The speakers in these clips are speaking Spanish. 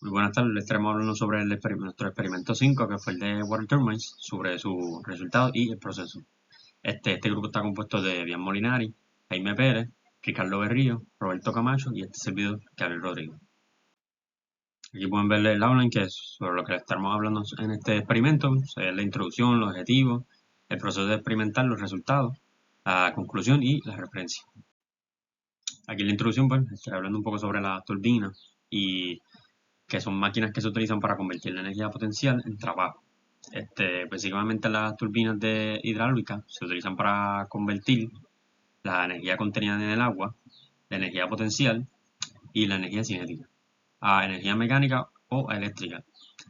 Muy buenas tardes, les estaremos hablando sobre nuestro experimento 5, que fue el de Water Turbines, sobre sus resultados y el proceso. Este grupo está compuesto de Bian Molinari, Jaime Pérez, Ricardo Berrío, Roberto Camacho y este servidor, Gabriel Rodrigo. Aquí pueden ver el outline, que es sobre lo que les estaremos hablando en este experimento, es la introducción, los objetivos, el proceso de experimentar, los resultados, la conclusión y la referencia. Aquí en la introducción, pues, estaré hablando un poco sobre las turbinas y que son máquinas que se utilizan para convertir la energía potencial en trabajo. Básicamente las turbinas de hidráulica se utilizan para convertir la energía contenida en el agua, la energía potencial y la energía cinética a energía mecánica o eléctrica.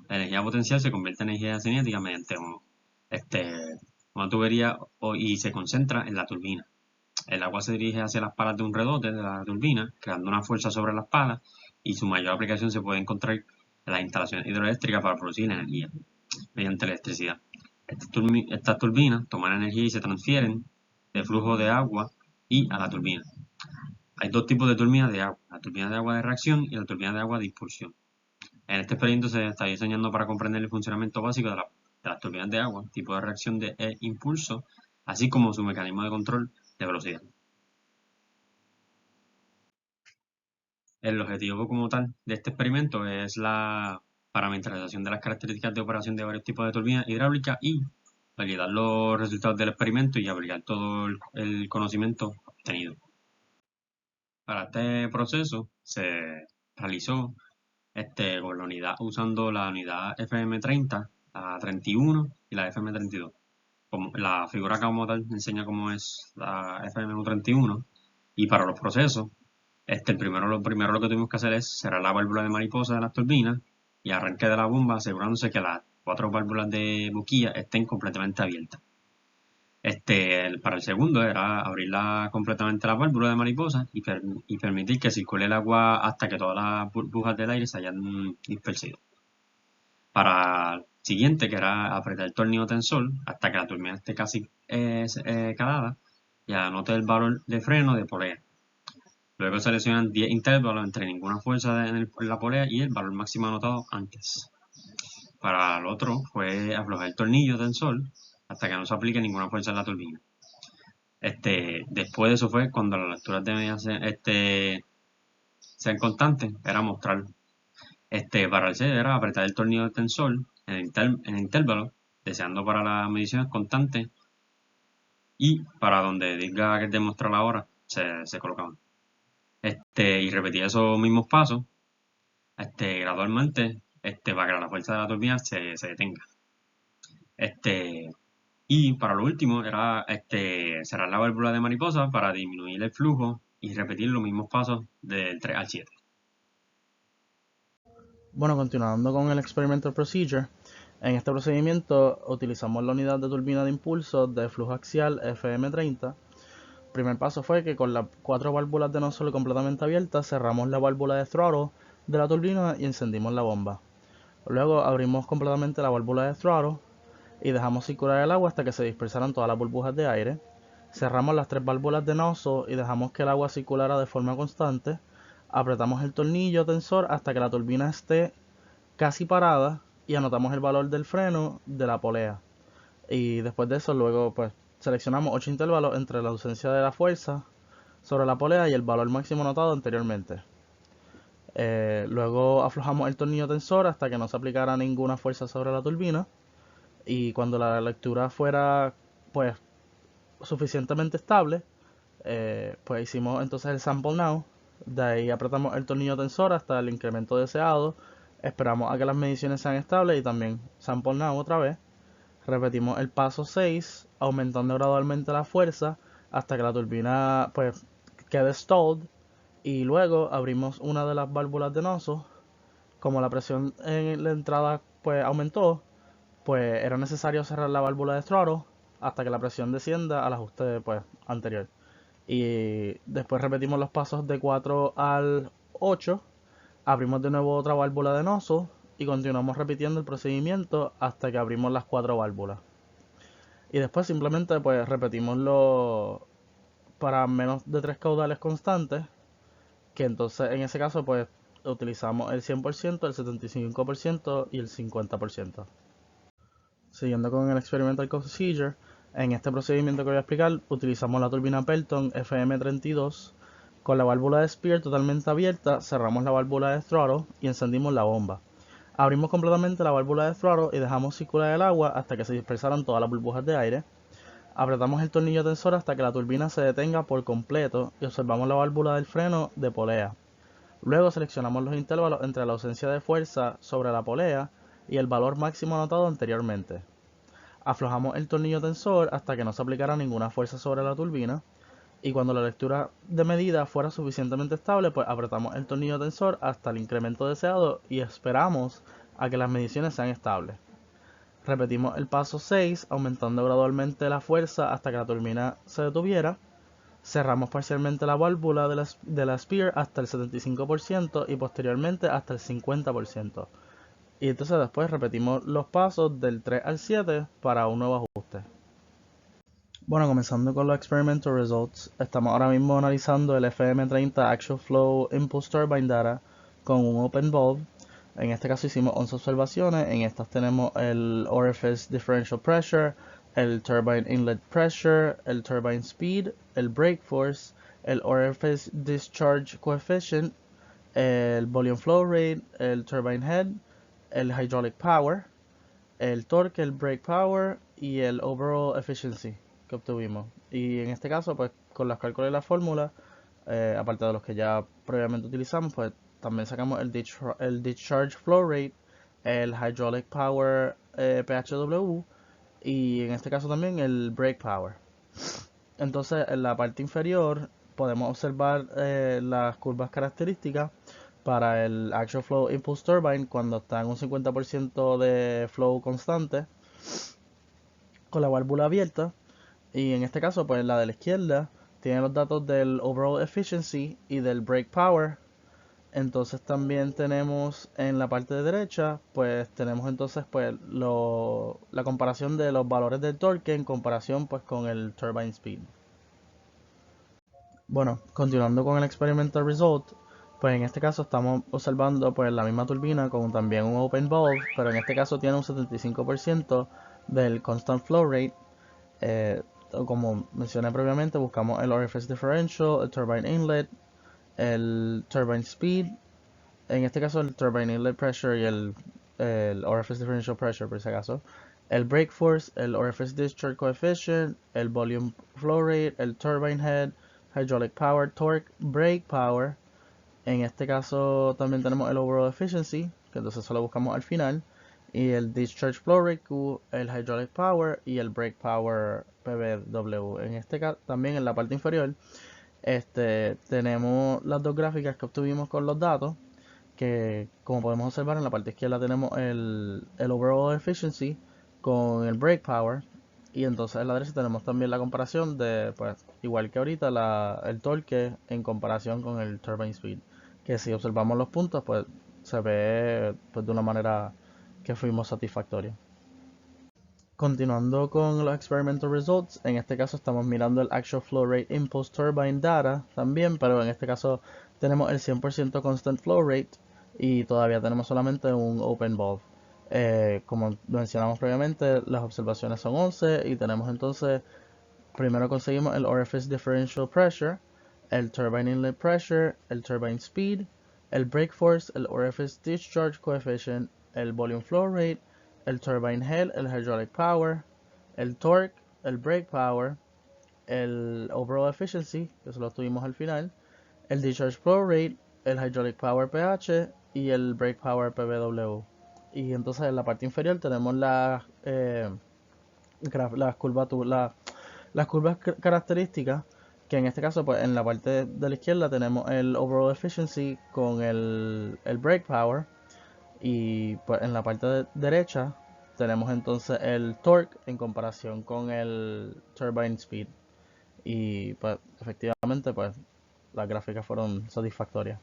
La energía potencial se convierte en energía cinética mediante una tubería y se concentra en la turbina. El agua se dirige hacia las palas de un redote de la turbina, creando una fuerza sobre las palas, y su mayor aplicación se puede encontrar en las instalaciones hidroeléctricas para producir energía mediante electricidad. Estas turbinas toman energía y se transfieren de flujo de agua y a la turbina. Hay dos tipos de turbinas de agua, la turbina de agua de reacción y la turbina de agua de impulsión. En este experimento se está diseñando para comprender el funcionamiento básico de las turbinas de agua, tipo de reacción de impulso, así como su mecanismo de control de velocidad. El objetivo como tal de este experimento es la parametrización de las características de operación de varios tipos de turbinas hidráulicas y validar los resultados del experimento y aplicar todo el conocimiento obtenido. Para este proceso se realizó con la unidad, usando la unidad FM30, la 31 y la FM32. Como la figura como tal enseña cómo es la FM31, y para los procesos lo primero lo que tuvimos que hacer es cerrar la válvula de mariposa de las turbinas y arranque de la bomba, asegurándose que las 4 válvulas de boquilla estén completamente abiertas. Para el segundo era abrir completamente la válvula de mariposa y permitir que circule el agua hasta que todas las burbujas del aire se hayan dispersado. Para el siguiente, que era apretar el tornillo tensor hasta que la turbina esté casi calada, y anote el valor de freno de polea. Luego seleccionan 10 intervalos entre ninguna fuerza en la polea y el valor máximo anotado antes. Para el otro fue aflojar el tornillo tensor hasta que no se aplique ninguna fuerza en la turbina. Después de eso fue cuando las lecturas debían ser constantes, era mostrar. Para el C era apretar el tornillo tensor en el intervalo, deseando para las mediciones constantes, y para donde diga que demostrar la hora se colocaban. Y repetía esos mismos pasos gradualmente para que la fuerza de la turbina se detenga. Y para lo último era cerrar la válvula de mariposa para disminuir el flujo y repetir los mismos pasos del 3 al 7. Bueno, continuando con el Experimental Procedure, en este procedimiento utilizamos la unidad de turbina de impulso de flujo axial FM30. El primer paso fue que con las 4 válvulas de nozzle completamente abiertas cerramos la válvula de throttle de la turbina y encendimos la bomba. Luego abrimos completamente la válvula de throttle y dejamos circular el agua hasta que se dispersaran todas las burbujas de aire. Cerramos las 3 válvulas de nozzle y dejamos que el agua circulara de forma constante. Apretamos el tornillo tensor hasta que la turbina esté casi parada y anotamos el valor del freno de la polea. Y después de eso luego pues seleccionamos 8 intervalos entre la ausencia de la fuerza sobre la polea y el valor máximo anotado anteriormente. Luego aflojamos el tornillo tensor hasta que no se aplicara ninguna fuerza sobre la turbina, y cuando la lectura fuera pues suficientemente estable, pues hicimos entonces el sample now. De ahí apretamos el tornillo tensor hasta el incremento deseado, esperamos a que las mediciones sean estables y también sample now otra vez. Repetimos el paso 6, aumentando gradualmente la fuerza hasta que la turbina pues quede stalled, y luego abrimos una de las válvulas de nozzle. Como la presión en la entrada pues aumentó, pues era necesario cerrar la válvula de throttle hasta que la presión descienda al ajuste pues anterior. Y después repetimos los pasos de 4 al 8, abrimos de nuevo otra válvula de nozzle y continuamos repitiendo el procedimiento hasta que abrimos las 4 válvulas. Y después simplemente pues repetimoslo para menos de 3 caudales constantes, que entonces en ese caso pues utilizamos el 100%, el 75% y el 50%. Siguiendo con el Experimental Procedure, en este procedimiento que voy a explicar, utilizamos la turbina Pelton FM32. Con la válvula de Spear totalmente abierta, cerramos la válvula de throttle y encendimos la bomba. Abrimos completamente la válvula de throttle y dejamos circular el agua hasta que se dispersaran todas las burbujas de aire. Apretamos el tornillo tensor hasta que la turbina se detenga por completo y observamos la válvula del freno de polea. Luego seleccionamos los intervalos entre la ausencia de fuerza sobre la polea y el valor máximo anotado anteriormente. Aflojamos el tornillo tensor hasta que no se aplicara ninguna fuerza sobre la turbina y cuando la lectura de medida fuera suficientemente estable, pues apretamos el tornillo tensor hasta el incremento deseado y esperamos a que las mediciones sean estables. Repetimos el paso 6, aumentando gradualmente la fuerza hasta que la turbina se detuviera. Cerramos parcialmente la válvula de la Spear hasta el 75% y posteriormente hasta el 50%. Y entonces después repetimos los pasos del 3 al 7 para un nuevo ajuste. Bueno, comenzando con los experimental results, estamos ahora mismo analizando el FM30 Actual Flow Impulse Turbine Data con un Open Valve. En este caso hicimos 11 observaciones, en estas tenemos el Orifice Differential Pressure, el Turbine Inlet Pressure, el Turbine Speed, el Brake Force, el Orifice Discharge Coefficient, el Volume Flow Rate, el Turbine Head, el Hydraulic Power, el Torque, el Brake Power y el Overall Efficiency que obtuvimos. Y en este caso, pues con los cálculos de la fórmula, aparte de los que ya previamente utilizamos, pues también sacamos el Discharge Flow Rate, el Hydraulic Power PHW y en este caso también el Brake Power. Entonces en la parte inferior podemos observar las curvas características para el Actual Flow Impulse Turbine cuando está en un 50% de flow constante con la válvula abierta. Y en este caso, pues la de la izquierda tiene los datos del Overall Efficiency y del Brake Power. Entonces también tenemos en la parte de derecha, pues tenemos entonces pues la comparación de los valores del torque en comparación pues con el Turbine Speed. Bueno, continuando con el Experimental Result, pues en este caso estamos observando pues la misma turbina con también un Open Valve, pero en este caso tiene un 75% del Constant Flow Rate. Como mencioné previamente, buscamos el Orifice Differential, el Turbine Inlet, el Turbine Speed, en este caso el Turbine Inlet Pressure y el Orifice Differential Pressure por si acaso, el Brake Force, el Orifice Discharge Coefficient, el Volume Flow Rate, el Turbine Head, Hydraulic Power, Torque, Brake Power. En este caso también tenemos el Overall Efficiency, que entonces solo buscamos al final, y el Discharge Flow Rate Q, el Hydraulic Power y el Brake Power PBW. En este caso también en la parte inferior tenemos las dos gráficas que obtuvimos con los datos, que como podemos observar en la parte izquierda tenemos el Overall Efficiency con el Brake Power, y entonces en la derecha tenemos también la comparación de, pues, igual que ahorita, el torque en comparación con el Turbine Speed, que si observamos los puntos, pues se ve pues, de una manera que fuimos satisfactoria. Continuando con los experimental results, en este caso estamos mirando el Actual Flow Rate Impulse Turbine Data también, pero en este caso tenemos el 100% Constant Flow Rate y todavía tenemos solamente un Open Valve. Como mencionamos previamente, las observaciones son 11 y tenemos entonces, primero conseguimos el Orifice Differential Pressure, el Turbine Inlet Pressure, el Turbine Speed, el Brake Force, el Orifice Discharge Coefficient, el Volume Flow Rate, el Turbine Head, el Hydraulic Power, el Torque, el Brake Power, el Overall Efficiency, que eso lo tuvimos al final, el Discharge Flow Rate, el Hydraulic Power pH y el Brake Power PBW. Y entonces en la parte inferior tenemos las curvas características, que en este caso pues en la parte de la izquierda tenemos el Overall Efficiency con el Brake Power, y pues en la parte derecha tenemos entonces el Torque en comparación con el Turbine Speed, y pues efectivamente pues las gráficas fueron satisfactorias.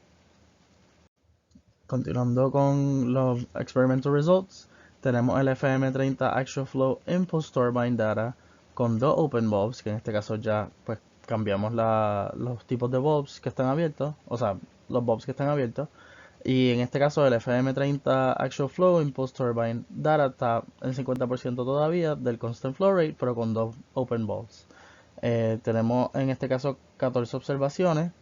Continuando con los experimental results, tenemos el FM30 Actual Flow Impulse Turbine Data con dos Open Valves, que en este caso ya pues cambiamos los tipos de valves que están abiertos, o sea, los valves que están abiertos. Y en este caso el FM30 Actual Flow Impulse Turbine Data está en 50% todavía del Constant Flow Rate, pero con dos Open Balls. Tenemos en este caso 14 observaciones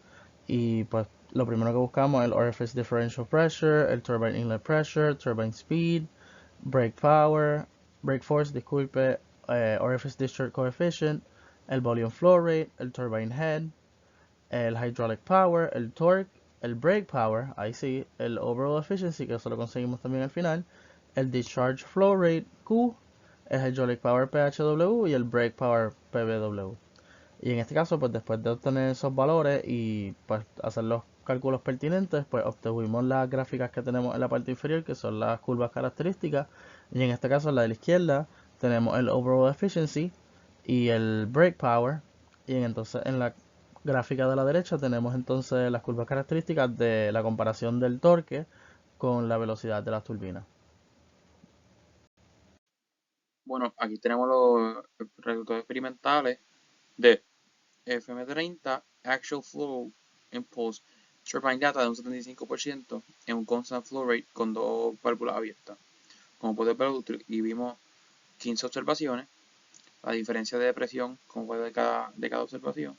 y pues lo primero que buscamos es el Orifice Differential Pressure, el Turbine Inlet Pressure, Turbine Speed, Brake Power, Brake Force, disculpe, Orifice Discharge Coefficient, el Volume Flow Rate, el Turbine Head, el Hydraulic Power, el Torque, el Brake Power, ahí sí, el Overall Efficiency, que eso lo conseguimos también al final, el Discharge Flow Rate Q, el Hydraulic Power PHW y el Brake Power PBW. Y en este caso, pues después de obtener esos valores y pues hacer los cálculos pertinentes, pues obtuvimos las gráficas que tenemos en la parte inferior, que son las curvas características. Y en este caso, en la de la izquierda, tenemos el Overall Efficiency y el Brake Power. Y entonces en la gráfica de la derecha tenemos entonces las curvas características de la comparación del torque con la velocidad de las turbinas. Bueno, aquí tenemos los resultados experimentales de FM30 Actual Flow Impulse Turbine Data de un 75% en un Constant Flow Rate con dos válvulas abiertas. Como puedes ver, vimos 15 observaciones, la diferencia de presión, como puedes ver de cada observación,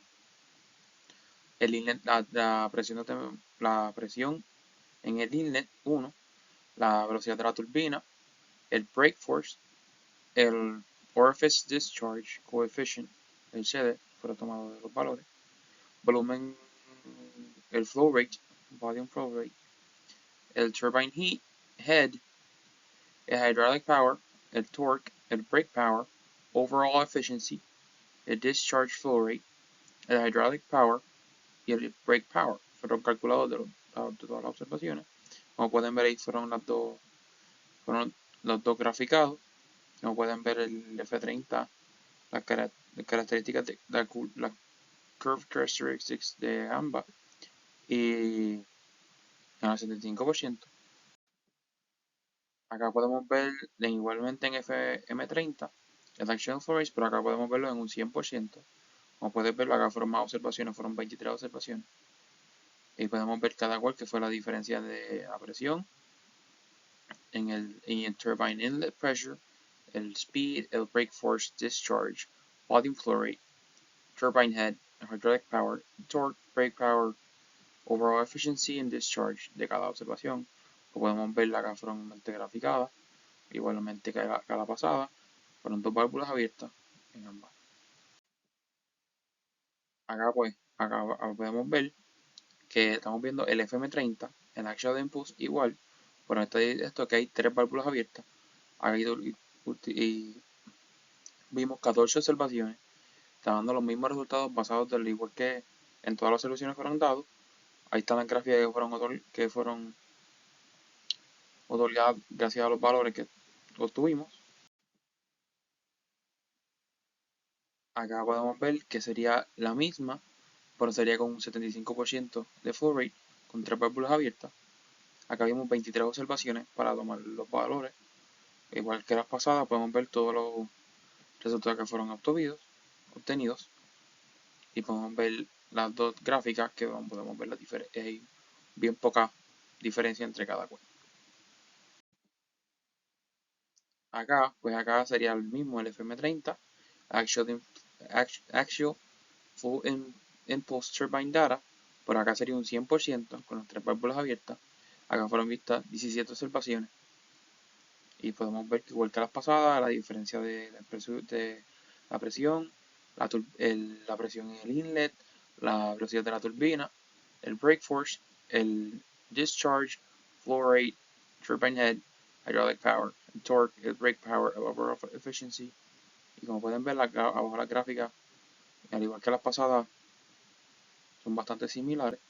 el inlet, la presión en el inlet 1, la velocidad de la turbina, el brake force, el orifice discharge coefficient, el CD, fue tomado de los valores, volumen, el flow rate, volume flow rate, el turbine head, el hydraulic power, el torque, el brake power, overall efficiency, el discharge flow rate, el hydraulic power y el brake power. Fueron calculados de todas las observaciones. Como pueden ver ahí fueron los dos graficados. Como pueden ver el F30, las características de la curve characteristics de ambas y en el 75%. Acá podemos ver igualmente en FM30 el Action Forest, pero acá podemos verlo en un 100%. Como puedes ver, acá fueron más observaciones, fueron 23 observaciones. Y podemos ver cada cual que fue la diferencia de la presión en el turbine inlet pressure, el speed, el brake force discharge, volume flow rate, turbine head, hydraulic power, torque, brake power, overall efficiency and discharge de cada observación. Como podemos ver, acá fueron graficadas, igualmente que la pasada, fueron dos válvulas abiertas en ambas. Acá pues, acá podemos ver que estamos viendo el FM30, el Actual Impulse igual, pero esto que hay tres válvulas abiertas, y vimos 14 observaciones, está dando los mismos resultados basados del igual que en todas las soluciones fueron dados. Ahí están las gráficas que fueron otorgadas gracias a los valores que obtuvimos. Acá podemos ver que sería la misma, pero sería con un 75% de flow rate, con tres válvulas abiertas. Acá vimos 23 observaciones para tomar los valores. Igual que las pasadas, podemos ver todos los resultados que fueron obtenidos. Y podemos ver las dos gráficas que podemos ver la diferencia. Hay bien poca diferencia entre cada cual. Acá, pues acá sería el mismo el FM30, Actual Full Impulse Turbine Data, por acá sería un 100% con las tres válvulas abiertas. Acá fueron vistas 17 observaciones. Y podemos ver que igual que las pasadas, la diferencia de la presión, la presión en el inlet, la velocidad de la turbina, el brake force, el discharge, flow rate, turbine head, hydraulic power, el torque, el brake power, el overall efficiency. Y como pueden ver abajo la gráfica, al igual que las pasadas, son bastante similares.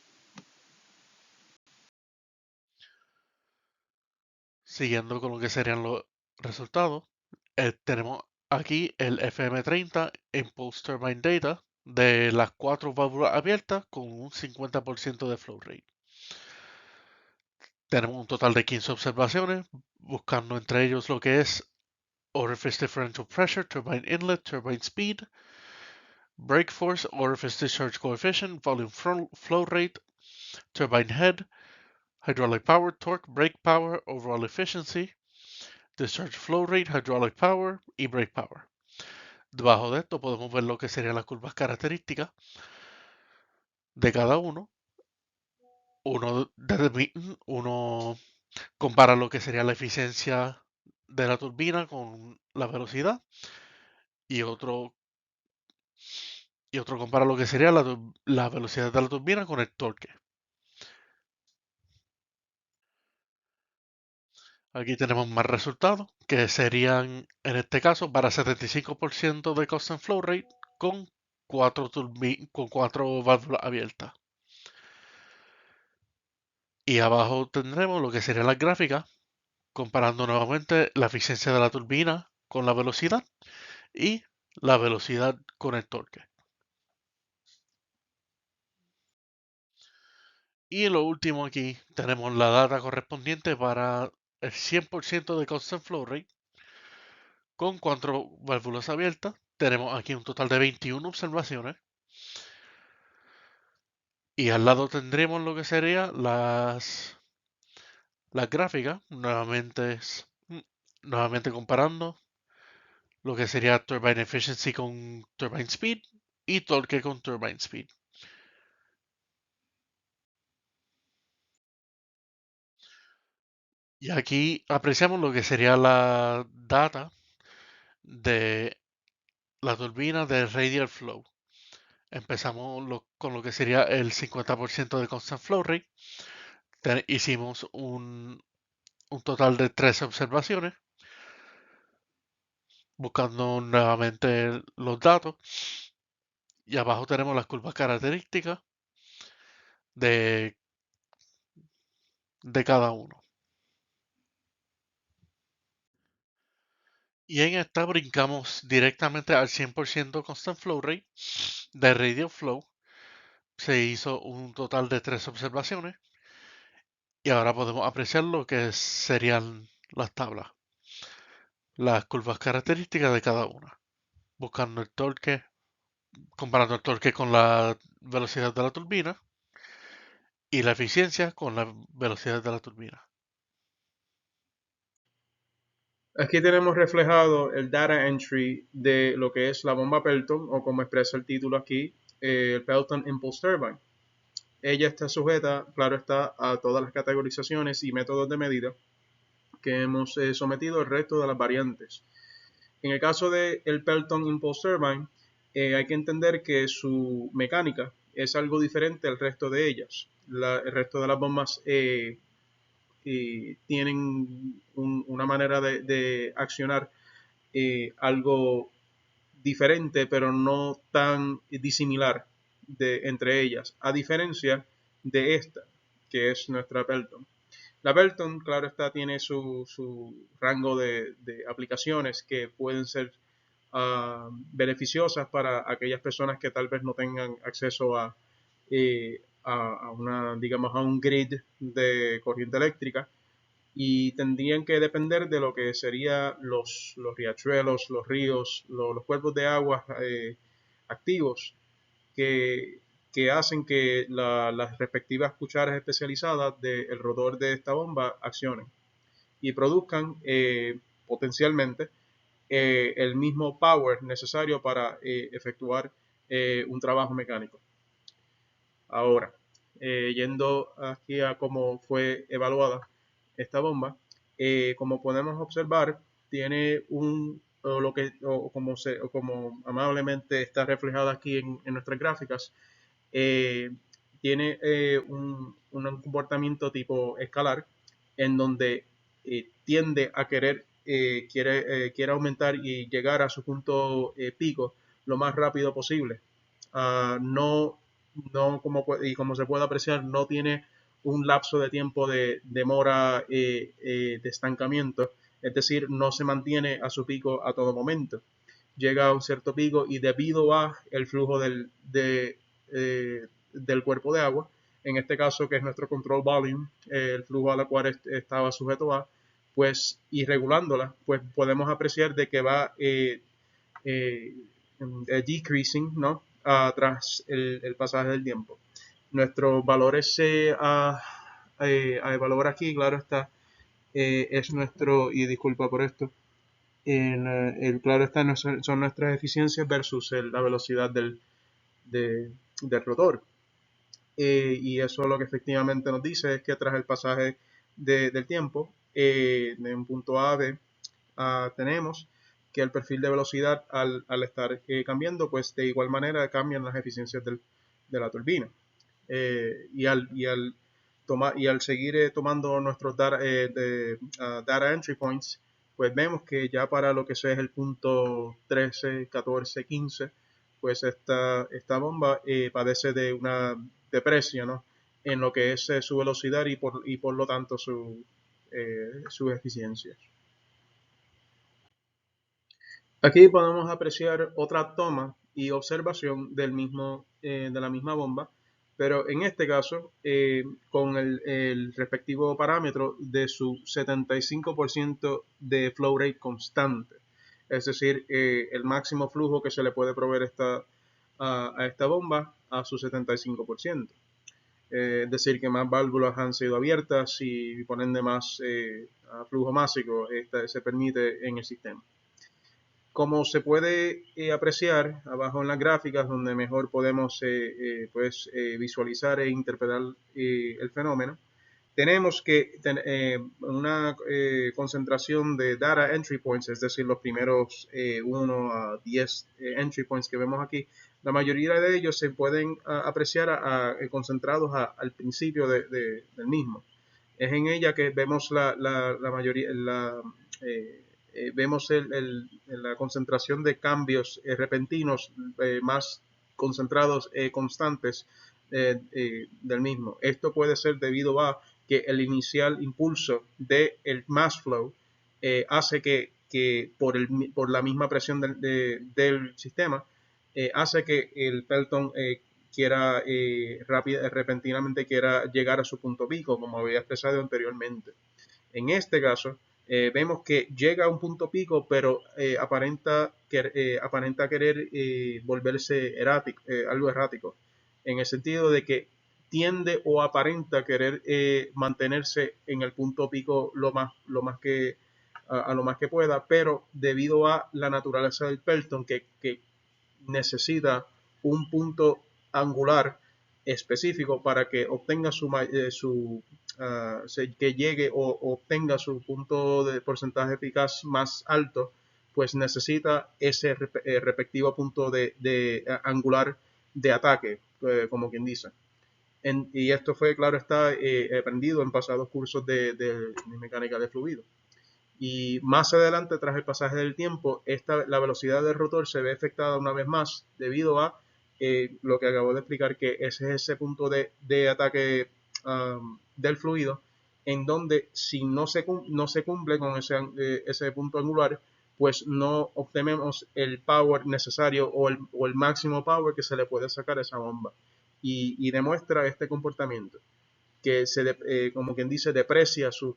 Siguiendo con lo que serían los resultados, tenemos aquí el FM30 Impulse Turbine Data de las cuatro válvulas abiertas con un 50% de flow rate. Tenemos un total de 15 observaciones, buscando entre ellos lo que es Orifice Differential Pressure, Turbine Inlet, Turbine Speed, Brake Force, Orifice Discharge Coefficient, Volume Flow Rate, Turbine Head, hydraulic power, torque, brake power, overall efficiency, discharge flow rate, hydraulic power y brake power. Debajo de esto podemos ver lo que serían las curvas características de cada uno. Uno compara lo que sería la eficiencia de la turbina con la velocidad y otro compara lo que sería la velocidad de la turbina con el torque. Aquí tenemos más resultados, que serían, en este caso, para 75% de constant flow rate con cuatro válvulas abiertas. Y abajo tendremos lo que serían las gráficas, comparando nuevamente la eficiencia de la turbina con la velocidad y la velocidad con el torque. Y en lo último aquí tenemos la data correspondiente para el 100% de constant flow rate con 4 válvulas abiertas. Tenemos aquí un total de 21 observaciones. Y al lado tendremos lo que serían las gráficas, nuevamente comparando lo que sería turbine efficiency con turbine speed y torque con turbine speed. Y aquí apreciamos lo que sería la data de la turbina de radial flow. Empezamos con lo que sería el 50% de constant flow rate. Hicimos un total de 13 observaciones, buscando nuevamente los datos. Y abajo tenemos las curvas características de cada uno. Y en esta brincamos directamente al 100% constant flow rate de radial flow. Se hizo un total de 3 observaciones. Y ahora podemos apreciar lo que serían las tablas. Las curvas características de cada una. Buscando el torque, comparando el torque con la velocidad de la turbina y la eficiencia con la velocidad de la turbina. Aquí tenemos reflejado el data entry de lo que es la bomba Pelton, o como expresa el título aquí, el Pelton Impulse Turbine. Ella está sujeta, claro está, a todas las categorizaciones y métodos de medida que hemos sometido al resto de las variantes. En el caso del Pelton Impulse Turbine, hay que entender que su mecánica es algo diferente al resto de ellas. El resto de las bombas tienen una manera de accionar algo diferente, pero no tan disimilar entre ellas, a diferencia de esta, que es nuestra Pelton. La Pelton, claro está, tiene su rango de aplicaciones que pueden ser beneficiosas para aquellas personas que tal vez no tengan acceso a digamos, a un grid de corriente eléctrica, y tendrían que depender de lo que serían los riachuelos, los ríos, los cuerpos de agua activos que, que hacen que las respectivas cucharas especializadas del rotor de esta bomba accionen y produzcan potencialmente el mismo power necesario para efectuar un trabajo mecánico. Ahora, yendo aquí a cómo fue evaluada esta bomba, como podemos observar, tiene como amablemente está reflejado aquí en nuestras gráficas, tiene un comportamiento tipo escalar, en donde tiende a quiere aumentar y llegar a su punto pico lo más rápido posible. No como se puede apreciar, no tiene un lapso de tiempo de demora de estancamiento, es decir, no se mantiene a su pico a todo momento. Llega a un cierto pico y debido a el flujo del cuerpo de agua, en este caso que es nuestro control volume, el flujo a la cual estaba sujeto a, pues, y regulándola, pues podemos apreciar de que va decreasing, ¿no? Tras el pasaje del tiempo. Nuestros valores a evaluar aquí, claro está, es nuestro, y disculpa por esto, claro está, son nuestras eficiencias versus la velocidad del rotor. Y eso lo que efectivamente nos dice es que tras el pasaje del tiempo, de un punto A a B, tenemos que el perfil de velocidad al estar cambiando, pues de igual manera cambian las eficiencias de la turbina. Y al seguir tomando nuestros data entry points, pues vemos que ya para lo que es el punto 13, 14, 15, pues esta bomba padece de una depresia, ¿no? En lo que es su velocidad y por lo tanto sus eficiencias. Aquí podemos apreciar otra toma y observación de la misma bomba, pero en este caso con el respectivo parámetro de su 75% de flow rate constante, es decir, el máximo flujo que se le puede proveer a esta bomba a su 75%. Es decir, que más válvulas han sido abiertas y por ende más flujo másico se permite en el sistema. Como se puede apreciar abajo en las gráficas, donde mejor podemos visualizar e interpretar el fenómeno, tenemos que una concentración de data entry points, es decir, los primeros 1 a 10 entry points que vemos aquí. La mayoría de ellos se pueden apreciar concentrados al principio del mismo. Es en ella que vemos la mayoría, vemos la concentración de cambios repentinos más concentrados constantes del mismo. Esto puede ser debido a que el inicial impulso del mass flow hace que por la misma presión del sistema hace que el pelton quiera repentinamente quiera llegar a su punto pico, como había expresado anteriormente. En este caso, vemos que llega a un punto pico, pero aparenta querer volverse algo errático, en el sentido de que tiende o aparenta querer mantenerse en el punto pico a lo más que pueda, pero debido a la naturaleza del pelton que necesita un punto angular específico para que obtenga que llegue o obtenga su punto de porcentaje eficaz más alto, pues necesita ese respectivo punto de angular de ataque, como quien dice. Y esto fue, claro está, aprendido en pasados cursos de mecánica de fluido. Y más adelante, tras el pasaje del tiempo, la velocidad del rotor se ve afectada una vez más debido a lo que acabo de explicar, que ese es ese punto de ataque del fluido, en donde si no se cumple con ese punto angular, pues no obtenemos el power necesario o el máximo power que se le puede sacar a esa bomba. Y demuestra este comportamiento, que como quien dice, deprecia sus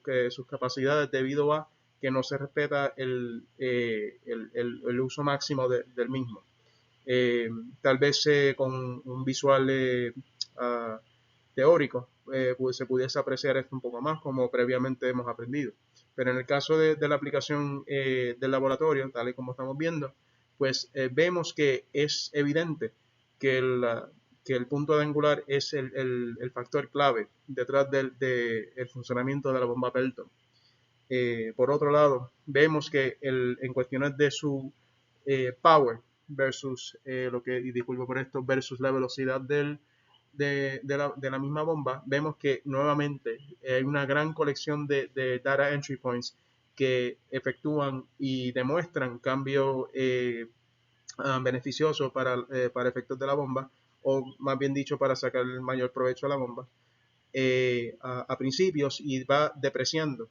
capacidades debido a que no se respeta el uso máximo del mismo. Tal vez con un visual teórico pues se pudiese apreciar esto un poco más, como previamente hemos aprendido. Pero en el caso de la aplicación del laboratorio, tal y como estamos viendo, pues vemos que es evidente que el punto de angular es el factor clave detrás del funcionamiento de la bomba Pelton. Por otro lado, vemos que en cuestiones de su power versus y disculpo por esto, versus la velocidad de la misma bomba, vemos que nuevamente hay una gran colección de data entry points que efectúan y demuestran cambios beneficiosos para efectos de la bomba, o más bien dicho, para sacar el mayor provecho a la bomba. A principios, y va depreciando,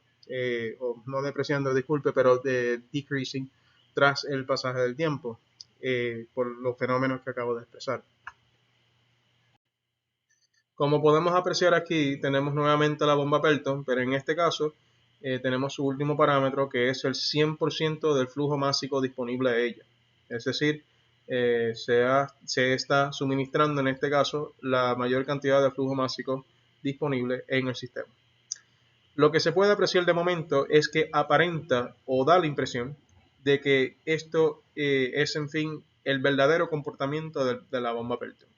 o no depreciando, disculpe, pero decreasing tras el pasaje del tiempo, por los fenómenos que acabo de expresar. Como podemos apreciar aquí, tenemos nuevamente la bomba Pelton, pero en este caso tenemos su último parámetro, que es el 100% del flujo másico disponible a ella. Es decir, se está suministrando en este caso la mayor cantidad de flujo másico disponible en el sistema. Lo que se puede apreciar de momento es que aparenta o da la impresión de que esto es, en fin, el verdadero comportamiento de la bomba Pelton.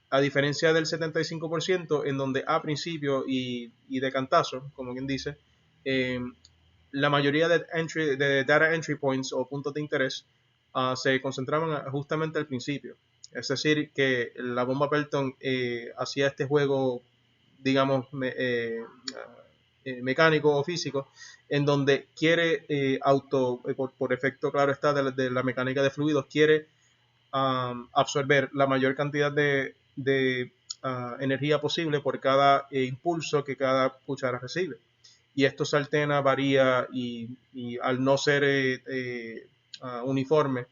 A diferencia del 75%, en donde a principio y de cantazo, como quien dice, la mayoría de data entry points o puntos de interés se concentraban justamente al principio. Es decir, que la bomba Pelton hacía este juego, digamos, mecánico o físico, en donde quiere por efecto claro está de la mecánica de fluidos, quiere absorber la mayor cantidad de energía posible por cada impulso que cada cuchara recibe. Y esto se altera, varía y al no ser uniforme,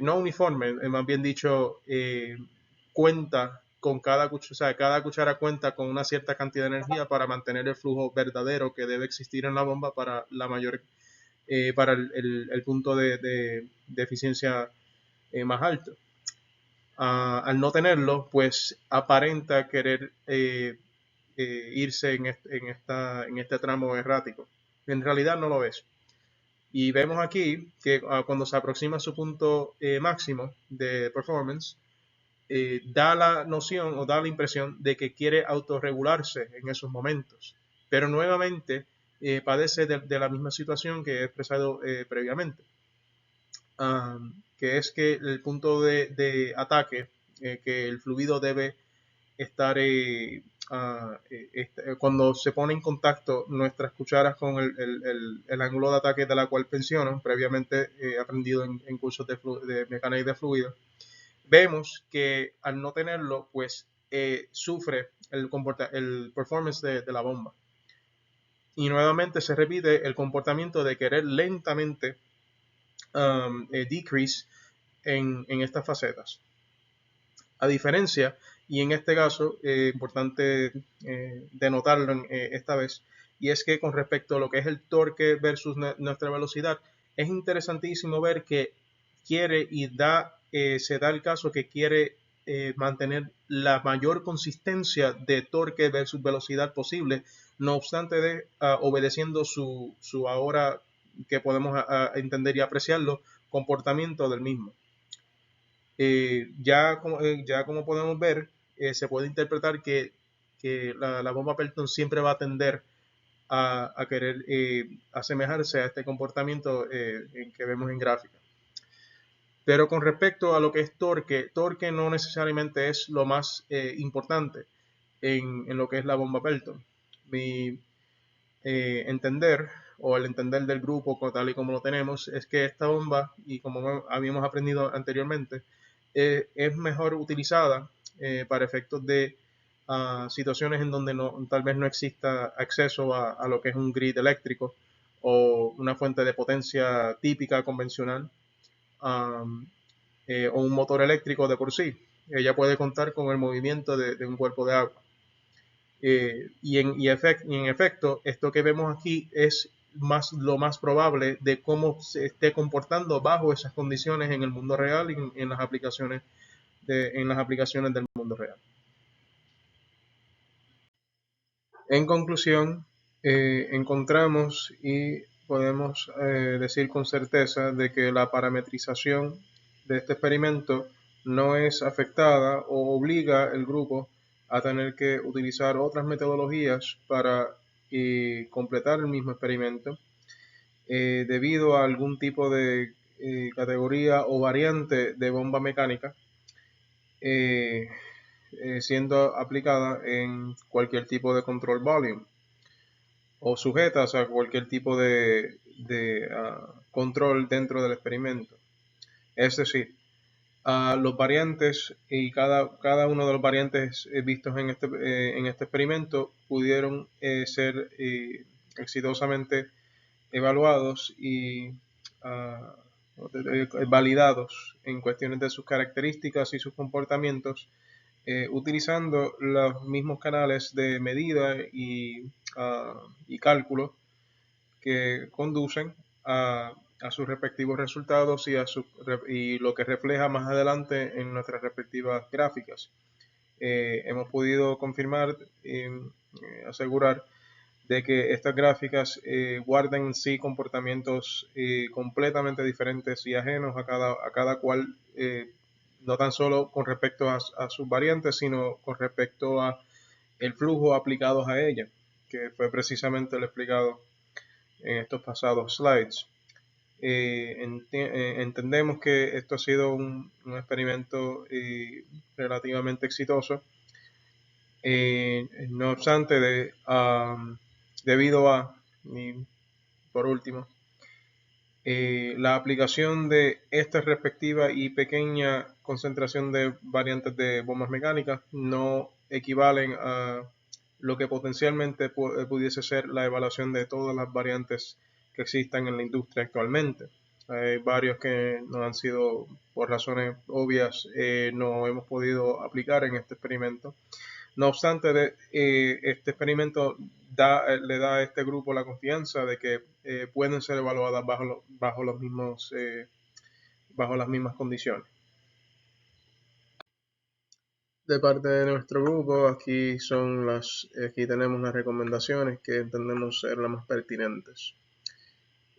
no uniforme, más bien dicho, cuenta con cada cuchara, o sea, cada cuchara cuenta con una cierta cantidad de energía para mantener el flujo verdadero que debe existir en la bomba para la mayor, para el punto de eficiencia más alto. Al no tenerlo, pues aparenta querer irse en este tramo errático. En realidad no lo es. Y vemos aquí que cuando se aproxima a su punto máximo de performance, da la noción o da la impresión de que quiere autorregularse en esos momentos. Pero nuevamente padece de la misma situación que he expresado previamente. Que es que el punto de ataque, que el fluido debe estar cuando se pone en contacto nuestras cucharas con el ángulo de ataque de la cual menciono, previamente aprendido en cursos de mecánica de fluido, vemos que al no tenerlo, pues sufre el performance de la bomba. Y nuevamente se repite el comportamiento de querer lentamente decrease en estas facetas. A diferencia, y en este caso, importante denotarlo esta vez, y es que con respecto a lo que es el torque versus nuestra velocidad, es interesantísimo ver que quiere y se da el caso que quiere mantener la mayor consistencia de torque versus velocidad posible, no obstante obedeciendo su ahora que podemos entender y apreciarlo, comportamiento del mismo. Ya como podemos ver, se puede interpretar que la bomba Pelton siempre va a tender a querer asemejarse a este comportamiento que vemos en gráfica. Pero con respecto a lo que es torque no necesariamente es lo más importante en lo que es la bomba Pelton. Mi entender, o el entender del grupo tal y como lo tenemos, es que esta bomba, y como habíamos aprendido anteriormente, es mejor utilizada para efectos de situaciones en donde tal vez no exista acceso a lo que es un grid eléctrico o una fuente de potencia típica convencional, o un motor eléctrico de por sí. Ella puede contar con el movimiento de un cuerpo de agua. Y en efecto, esto que vemos aquí es lo más probable de cómo se esté comportando bajo esas condiciones en el mundo real y en las aplicaciones del mundo real. En conclusión, encontramos y podemos decir con certeza de que la parametrización de este experimento no es afectada o obliga al grupo a tener que utilizar otras metodologías para completar el mismo experimento debido a algún tipo de categoría o variante de bomba mecánica siendo aplicada en cualquier tipo de control volume o sujetas a cualquier tipo de control dentro del experimento. Es decir, los variantes y cada uno de los variantes vistos en este experimento pudieron ser exitosamente evaluados y validados en cuestiones de sus características y sus comportamientos utilizando los mismos canales de medida y cálculo que conducen a sus respectivos resultados y lo que refleja más adelante en nuestras respectivas gráficas. hemos podido confirmar, asegurar de que estas gráficas guardan en sí comportamientos completamente diferentes y ajenos a cada cual, no tan solo con respecto a sus variantes, sino con respecto a el flujo aplicados a ella, que fue precisamente lo explicado en estos pasados slides. Entendemos que esto ha sido un experimento relativamente exitoso. No obstante, debido a, y por último, la aplicación de esta respectiva y pequeña concentración de variantes de bombas mecánicas no equivalen a lo que potencialmente pudiese ser la evaluación de todas las variantes que existan en la industria actualmente. Hay varios que no han sido, por razones obvias, no hemos podido aplicar en este experimento. No obstante, este experimento le da a este grupo la confianza de que pueden ser evaluadas bajo las mismas condiciones. De parte de nuestro grupo, aquí tenemos las recomendaciones que entendemos ser las más pertinentes.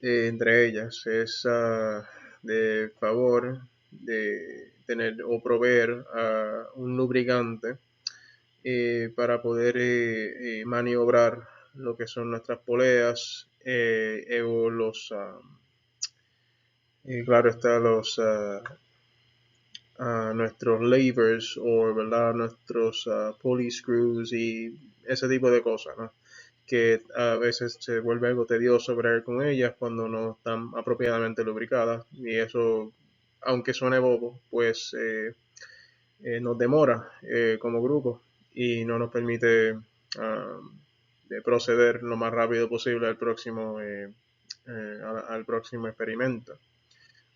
Entre ellas es de favor de tener o proveer un lubricante para poder maniobrar lo que son nuestras poleas o claro está, nuestros levers o verdad nuestros pulley screws y ese tipo de cosas, ¿no? Que a veces se vuelve algo tedioso bregar con ellas cuando no están apropiadamente lubricadas, y eso, aunque suene bobo, pues nos demora como grupo y no nos permite de proceder lo más rápido posible al próximo experimento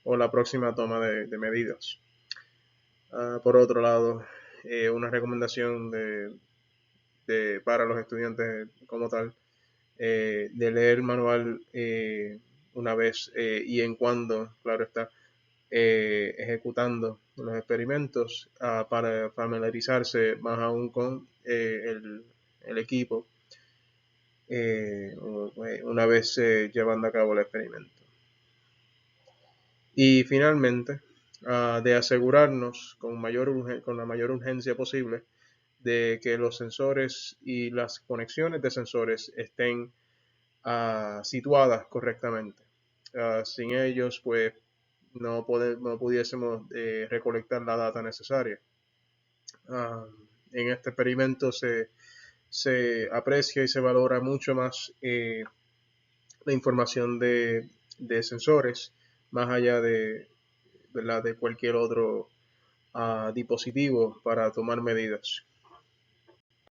o la próxima toma de medidas. Por otro lado, una recomendación para los estudiantes como tal, de leer el manual una vez y en cuando, claro está, ejecutando los experimentos para familiarizarse más aún con el equipo una vez llevando a cabo el experimento. Y finalmente, de asegurarnos con la mayor urgencia posible de que los sensores y las conexiones de sensores estén situadas correctamente. Sin ellos, pues no pudiésemos recolectar la data necesaria. En este experimento se aprecia y se valora mucho más la información de sensores, más allá de cualquier otro dispositivo para tomar medidas.